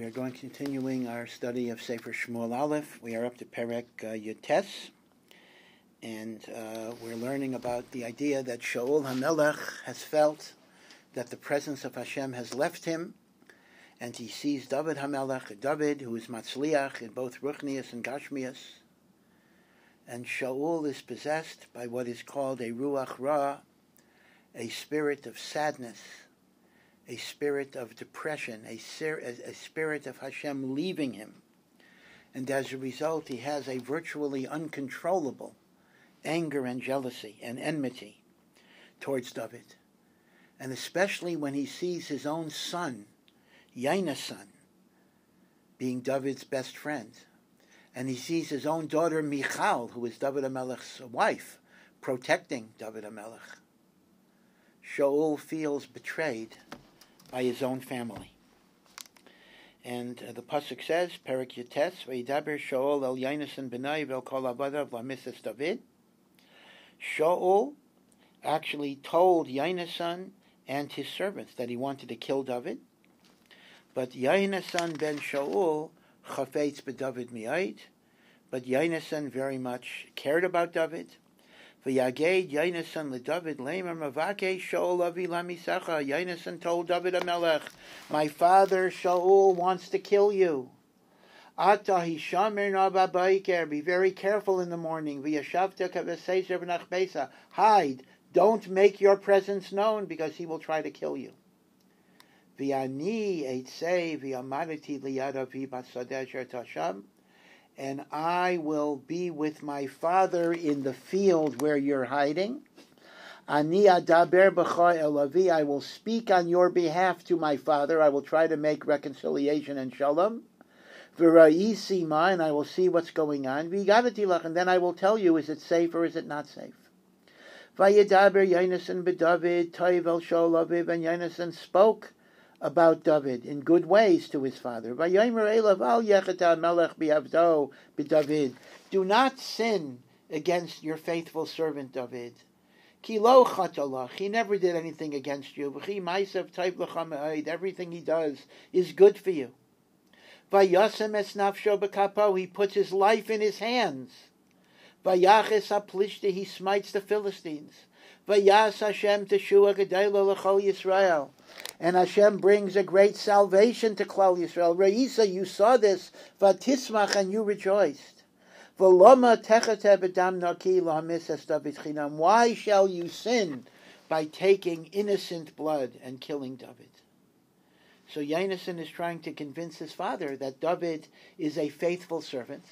We're going continuing our study of Sefer Shmuel Aleph. We are up to Perek Yutes, and we're learning about the idea that Shaul HaMelech has felt that the presence of Hashem has left him, and he sees David HaMelech, David, who is Matzliach in both Ruchnius and Gashmius, and Shaul is possessed by what is called a Ruach Ra, a spirit of sadness, a spirit of depression, a spirit of Hashem leaving him. And as a result, he has a virtually uncontrollable anger and jealousy and enmity towards David. And especially when he sees his own son, Yaina's son, being David's best friend. And he sees his own daughter, Michal, who is David HaMelech's wife, protecting David HaMelech. Shaul feels betrayed by his own family. And the pasuk says, Perek Yutes, V'yidaber Shaul el Yainasan b'nai v'el kol avadav lamisas David. Shaul actually told Yainasan and his servants that he wanted to kill David. But Yainasan ben Shaul chafetz b'David mi'ait. But Yainasan very much cared about David. V'yaged Yainasan leDavid leimer mavake Shaul avi lamisacha. Yainasan told David HaMelech, my father Shaul wants to kill you. Ata hishamer na b'baiker. Be very careful in the morning. V'yashavta kaveseiser v'nach besa. Hide. Don't make your presence known, because he will try to kill you. V'yani eitzei v'yamadati liyad avi basadeh asher tasham. And I will be with my father in the field where you're hiding. Ani adaber b'cha el avi. I will speak on your behalf to my father. I will try to make reconciliation and shalom. V'ra'isi ma, and I will see what's going on. V'yigadati lach, and then I will tell you, is it safe or is it not safe? V'yidaber Yainasan b'David toiv el Shaul aviv, and Yainasan spoke about David in good ways to his father. Do not sin against your faithful servant David. He never did anything against you. Everything he does is good for you. He puts his life in his hands. He smites the Philistines. And Hashem brings a great salvation to Klal Yisrael. Re'isa, you saw this, v'tismach, and you rejoiced. Why shall you sin by taking innocent blood and killing David? So Yainasan is trying to convince his father that David is a faithful servant,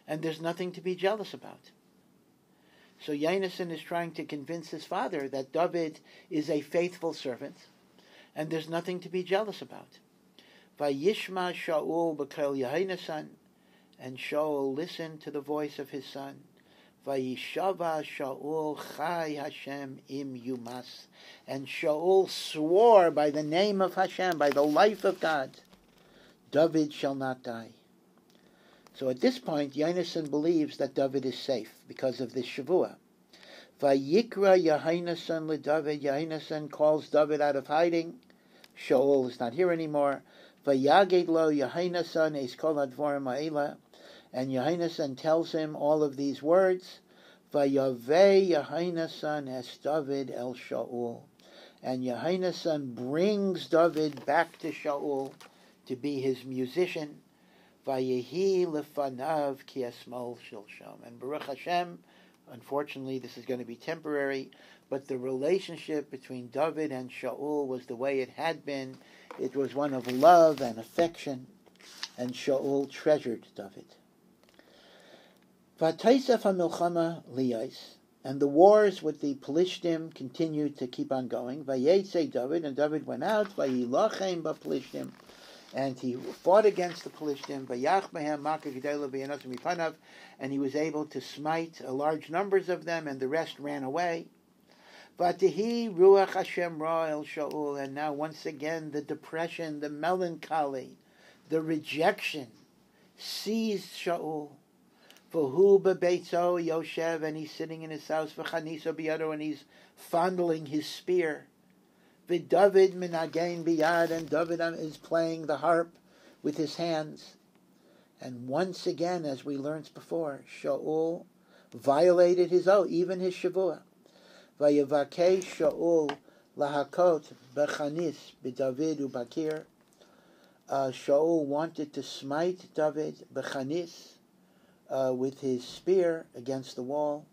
and there's nothing to be jealous about. So Yainasan is trying to convince his father that David is a faithful servant, and there's nothing to be jealous about. Vayishma Shaul b'kel Yainasan, and Shaul listened to the voice of his son. Vayishava Shaul chai Hashem im yumas, and Shaul swore by the name of Hashem, by the life of God, David shall not die. So at this point, Yainasan believes that David is safe because of this Shavua. Vayikra Yainasan leDavid. Yainasan calls David out of hiding. Shaul is not here anymore. Vayaged lo Yainasan es kol hadvarim ha'ela. And Yainasan tells him all of these words. Vayaveh Yainasan es David el Shaul. And Yainasan brings David back to Shaul to be his musician. Vayehi lefanav ki esmol shilshom. And Baruch Hashem, unfortunately, this is going to be temporary, but the relationship between David and Shaul was the way it had been. It was one of love and affection, and Shaul treasured David. V'taisef hamilchama liyais, and the wars with the Pelishtim continued to keep on going. Vayetze David, and David went out. Vayilachem b'Pelishtim, and he fought against the Pelishtim, and he was able to smite large numbers of them, and the rest ran away. Ruach Hashem ra el Shaul, and now once again the depression, the melancholy, the rejection seized Shaul. V'hu bebeitzo yoshev, and he's sitting in his house, v'chaniso biyado, and he's fondling his spear. V'David minagein biyad, and David is playing the harp. with his hands. And once again, as we learned before, Shaul violated his oath, even his shavua. Vayavakei Shaul lahakot bechanis b'David u'Bakir. Shaul wanted to smite David bechanis with his spear against the wall.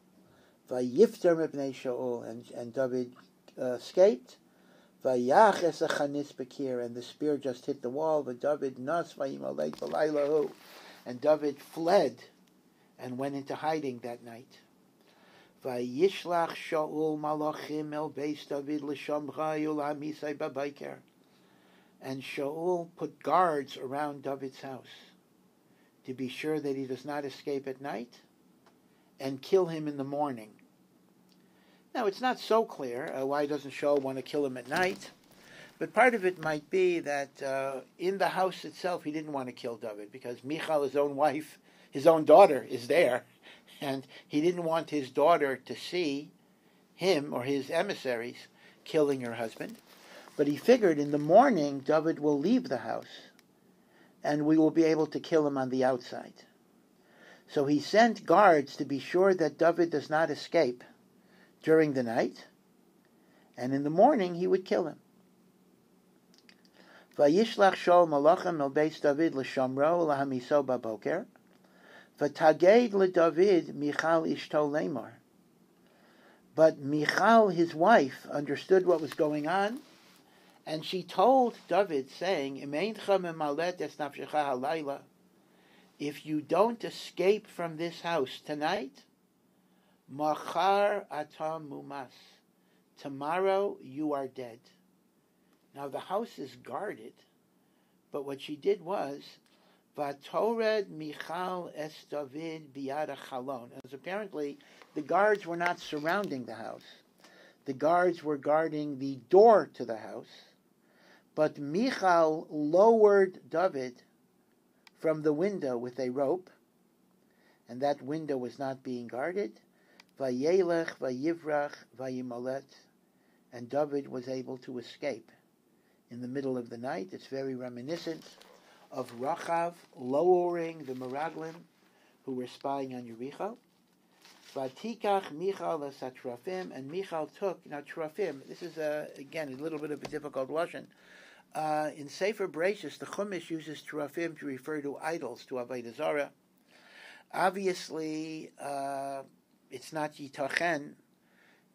Vayifter mibnei Shaul, and David escaped. Vayach es achanis bekir, and the spear just hit the wall. David nas vayimalek b'laylahu, and David fled and went into hiding that night. Vayishlach Shaul malachim el beis David l'shamcha ulamisai b'bayker, and Shaul put guards around David's house to be sure that he does not escape at night and kill him in the morning. Now, it's not so clear why doesn't Shaul want to kill him at night, but part of it might be that in the house itself he didn't want to kill David because Michal, his own wife, his own daughter, is there, and he didn't want his daughter to see him or his emissaries killing her husband. But he figured in the morning David will leave the house and we will be able to kill him on the outside. So he sent guards to be sure that David does not escape during the night, and in the morning he would kill him. Vayishlach Shaul malachim el beis David l'shamro lahamiso baboker, v'taged leDavid Michal ishto lemar. But Michal, his wife, understood what was going on, and she told David, saying, if you don't escape from this house tonight, machar atam mumas, tomorrow you are dead. Now the house is guarded, but what she did was, vatored Michal es David biyad halon. As apparently the guards were not surrounding the house. The guards were guarding the door to the house, but Michal lowered David from the window with a rope, and that window was not being guarded. Vayelech, vayivrach, vayimalet, and David was able to escape in the middle of the night. It's very reminiscent of Rachav lowering the Meraglim who were spying on Yericho. Vatikach Michal es hatrafim, and Michal took, now trafim, this is again a little bit of a difficult lashon. In Sefer Breitowitz, the Chumash uses trafim to refer to idols, to Avodah Zarah. Obviously, it's not yitachen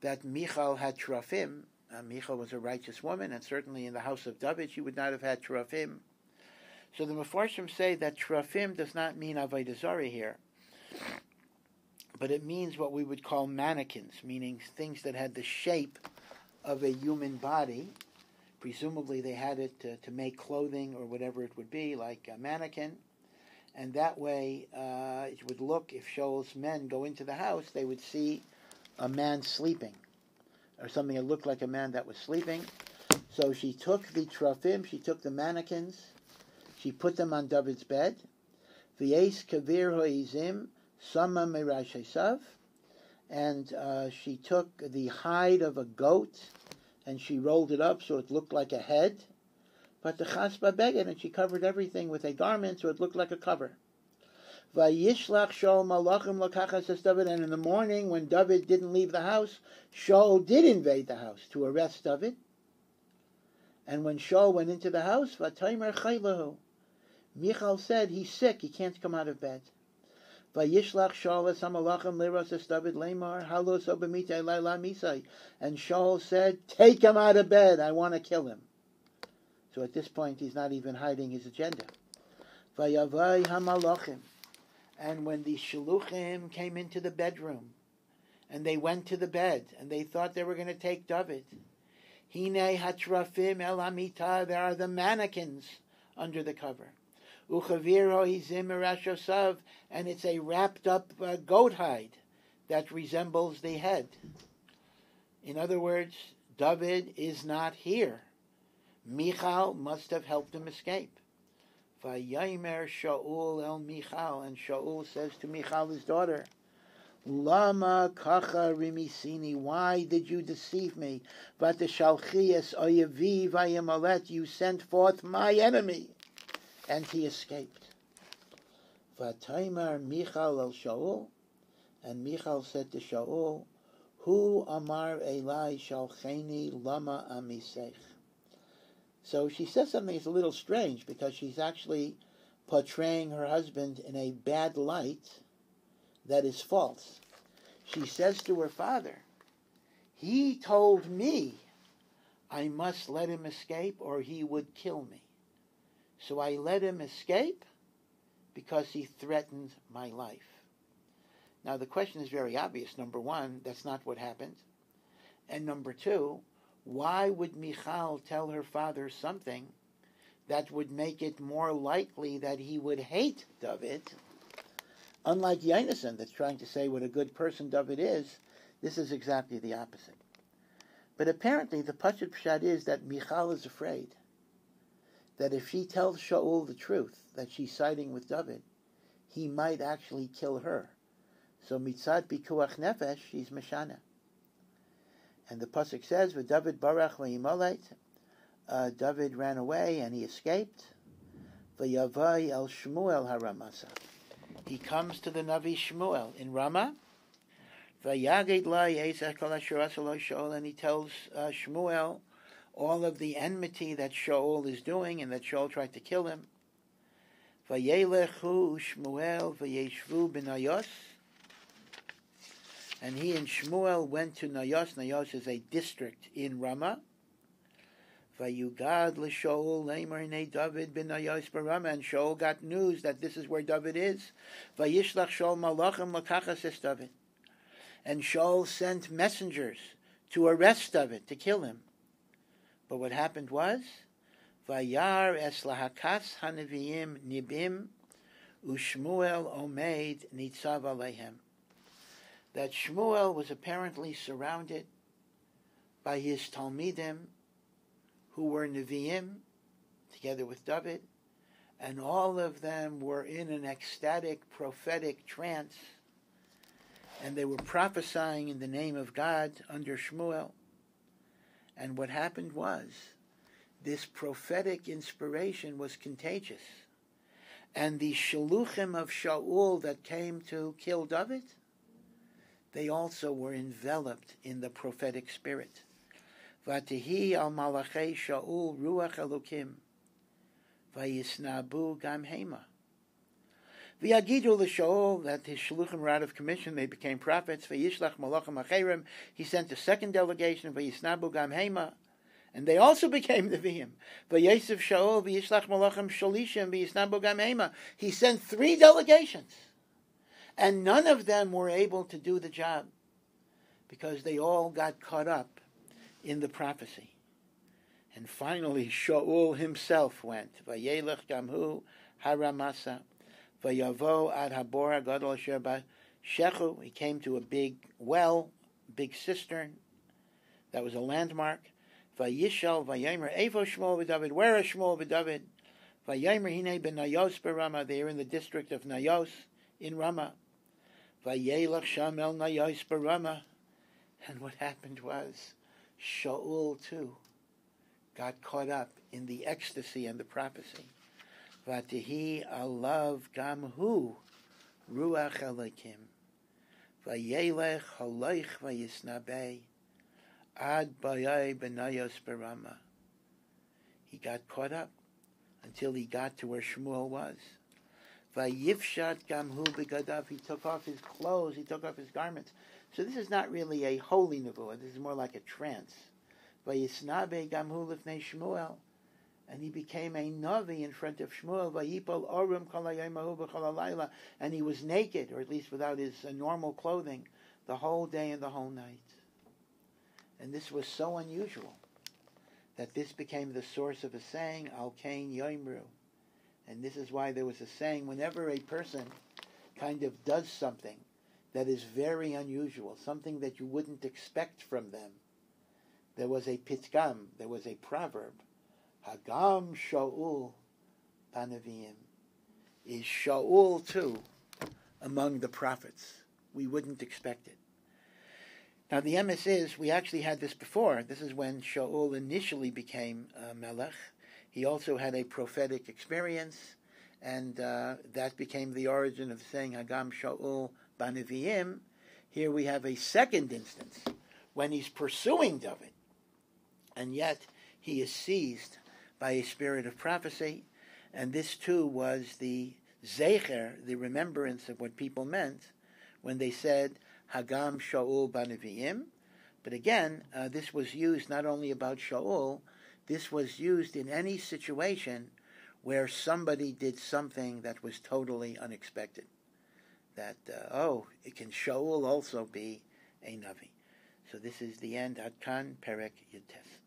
that Michal had trafim. Michal was a righteous woman, and certainly in the house of David she would not have had trafim. So the Mefarshim say that trafim does not mean Avodah Zarah here, but it means what we would call mannequins, meaning things that had the shape of a human body. Presumably they had it to make clothing or whatever it would be, like a mannequin. And that way it would look, if Shaul's men go into the house, they would see a man sleeping, or something that looked like a man that was sleeping. So she took the trafim, she took the mannequins, she put them on David's bed. V'yes kavir ho'izim sama merash hesav, and she took the hide of a goat and she rolled it up so it looked like a head. But the chasba beged, and she covered everything with a garment so it looked like a cover. Vayishlach Shaul malachim lakachas es David, and in the morning when David didn't leave the house, Shaul did invade the house to arrest David. And when Shaul went into the house, vataymer chaylahu, Michal said, he's sick, he can't come out of bed. Vayishlach Shaul es hamalachim liros es David lemar halos obemita layla misai, and Shaul said, take him out of bed, I want to kill him. So at this point he's not even hiding his agenda. Vayavai hamalachim, and when the Shaluchim came into the bedroom, and they went to the bed, and they thought they were going to take David, Hine hatrafim el amita, there are the mannequins under the cover. Uchaviro hizim erashosav, and it's a wrapped up goat hide that resembles the head. In other words, David is not here. Michal must have helped him escape. Vayayimer Shaul el Michal, and Shaul says to Michal, his daughter, Lama kacha rimisini, why did you deceive me? Vateshalchi es oyevi vayamalet, you sent forth my enemy. and he escaped. V'taimar Michal el Shaul, and Michal said to Shaul, Hu amar Elai shalcheni lama amisech. So she says something that's a little strange, because she's actually portraying her husband in a bad light that is false. She says to her father, he told me I must let him escape or he would kill me. So I let him escape because he threatened my life. Now the question is very obvious. Number one, that's not what happened. And number two, why would Michal tell her father something that would make it more likely that he would hate David? Unlike Yonasan, that's trying to say what a good person David is, this is exactly the opposite. But apparently the Pashut Pshat is that Michal is afraid that if she tells Shaul the truth, that she's siding with David, he might actually kill her. So mitzad pikuach nefesh, she's meshana. And the pasuk says, "V'David barach v'yimalet." David ran away and he escaped. V'yavai el Shmuel haramasa. He comes to the Navi Shmuel in Ramah. V'yagid la yezeh kol asher asa lo Shaul, and he tells Shmuel all of the enmity that Shaul is doing and that Shaul tried to kill him. V'yelechu Shmuel v'yeshvu b'nayos. And he and Shmuel went to Nayos. Nayos is a district in Ramah. Vayugad l'Shaul leimer nei David ben Nayos b'Ramah. And Shaul got news that this is where David is. Vayishlach Shaul malachim l'kachas es David. And Shaul sent messengers to arrest David, to kill him. But what happened was, Vayar es lahakas hanaviyim nibim u'Shmuel omeid nitzav aleihem. That Shmuel was apparently surrounded by his Talmidim, who were Nevi'im, together with David, and all of them were in an ecstatic, prophetic trance, and they were prophesying in the name of God under Shmuel. And what happened was, this prophetic inspiration was contagious, and the Shaluchim of Shaul that came to kill David, they also were enveloped in the prophetic spirit. Vatihi al malachei Shaul ruach elokim, vayisnabu gam hema. V'yagidu l'Shaul, that his shluchim were out of commission, they became prophets. Vayishlach malachim acherim, he sent a second delegation, vayisnabu gam hema, and they also became Nevi'im. Vayesef Shaul v'yishlach malachim shalishim v'yisnabu gam hema. He sent 3 delegations. And none of them were able to do the job because they all got caught up in the prophecy. And finally, Shaul himself went. Vayelech gamhu haramasa. Vayavo ad habor hagadol asher b'shechu. He came to a big well, big cistern. That was a landmark. Vayishal vayemer evo Shmuel v'David. Where is Shmuel v'David? Vayemer hine ben Nayos b'Ramah. They are in the district of Nayos in Ramah. Vayelach sham el Nayos b'Ramah. And what happened was, Shaul too got caught up in the ecstasy and the prophecy. Vatihi alav gamhu ruach elikim. Vayelech haloich vayisnabei ad bayai benayos b'Ramah. He got caught up until he got to where Shmuel was. Vayifshat gamhu begadav. He took off his clothes. He took off his garments. So this is not really a holy nevuah. This is more like a trance. Vayisnabe gamhu lifnei Shmuel, and he became a navi in front of Shmuel. Vayipol orim kol hayom b'chol halayla, and he was naked, or at least without his normal clothing, the whole day and the whole night. And this was so unusual that this became the source of a saying, Al Kain Yoimru. And this is why there was a saying, whenever a person kind of does something that is very unusual, something that you wouldn't expect from them, there was a pitkam, there was a proverb, Hagam Shaul Panavim. Is Shaul too among the prophets? We wouldn't expect it. Now the emes is, we actually had this before. This is when Shaul initially became Melech. He also had a prophetic experience, and that became the origin of saying Hagam Shaul Banaviim. Here we have a second instance when he's pursuing David, and yet he is seized by a spirit of prophecy, and this too was the zecher, the remembrance of what people meant when they said Hagam Shaul Banaviim. But again, this was used not only about Shaul, this was used in any situation where somebody did something that was totally unexpected. That, can Shaul also be a Navi? So this is the end. Ad Kan Perek Yutes.